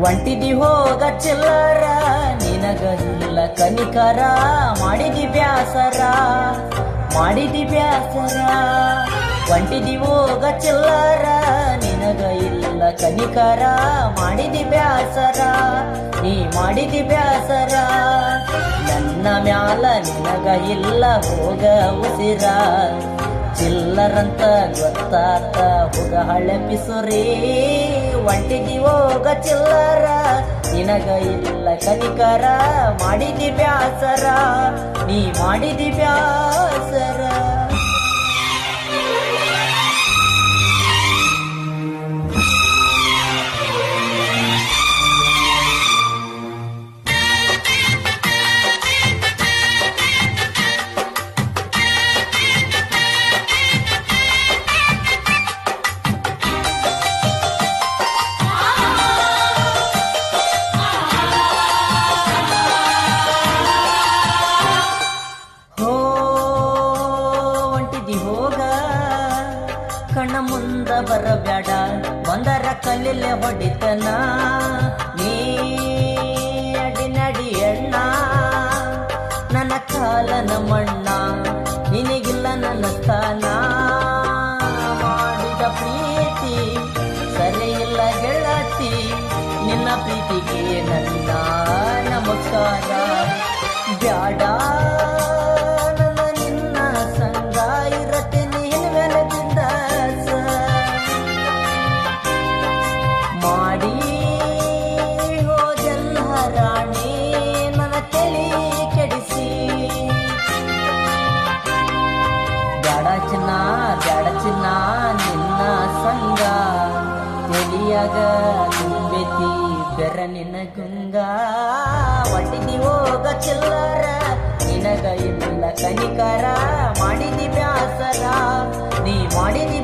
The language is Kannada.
ಒಂಟಿದಿ ಹೋಗ ಚಿಲ್ಲರ ನಿನಗ ಇಲ್ಲ ಕನಿಕರ ಮಾಡಿದಿ ಬ್ಯಾಸರ ಒಂಟಿದಿ ಹೋಗ ಚಿಲ್ಲರ ನಿನಗ ಇಲ್ಲ ಕನಿಕರ ಮಾಡಿದಿ ಬ್ಯಾಸರ ನೀ ಮಾಡಿದಿ ಬ್ಯಾಸರ ನನ್ನ ಮ್ಯಾಲ ನಿನಗ ಇಲ್ಲ ಹೋಗ ಉಸಿರ ಚಿಲ್ಲರಂತ ಗೊತ್ತಾತ ಹೋಗ ಹಳೆ ಪಿಸುರಿ ಒಂಟಿದಿ ಹೋಗ ಚಿಲ್ಲರ ನಿನಗ ಇಲ್ಲ ಕನಿಕರ ಮಾಡಿದಿ ಬ್ಯಾಸರ ನೀ ಮಾಡಿದಿ ಬ್ಯಾಸರ ಕಣ್ಣ ಮುಂದ ಬರಬ್ಯಾಡ ಬಂದರ ಕಲ್ಲಿಲೆ ಹೊಡಿತನ ನೀ ಅಡಿ ನಡಿ ಅಣ್ಣ ನನ್ನ ಕಾಲನ ಮಣ್ಣ ನಿನಗಿಲ್ಲ ನನ್ನ ಸ್ಥಾನ ಮಾಡಿದ ಪ್ರೀತಿ ಸರಿ ಇಲ್ಲ ಗೆಳತಿ ನಿನ್ನ ಪ್ರೀತಿಗೆ ನನ್ನ ನಮಸ್ಕಾರ ಬ್ಯಾಡ ಮಾಡಿ ಹೋದೆಲ್ಲ ರಾಣಿ ನನ್ನ ತಲೆ ಕೆಡಿಸಿ ಬ್ಯಾಡ ಚಿನ್ನ ನಿನ್ನ ಸಂಗ ತಿಳಿಯಾಗ ತುಂಬೆತಿ ಬೆರ ನಿನ್ನ ಗುಂಗ ಒಟ್ಟಿದಿ ಹೋಗ ಚಿಲ್ಲರ ನಿನಗ ಇಲ್ಲ ಕನಿಕರ ಮಾಡಿದಿ ಬ್ಯಾಸರ ನೀ ಮಾಡಿದಿ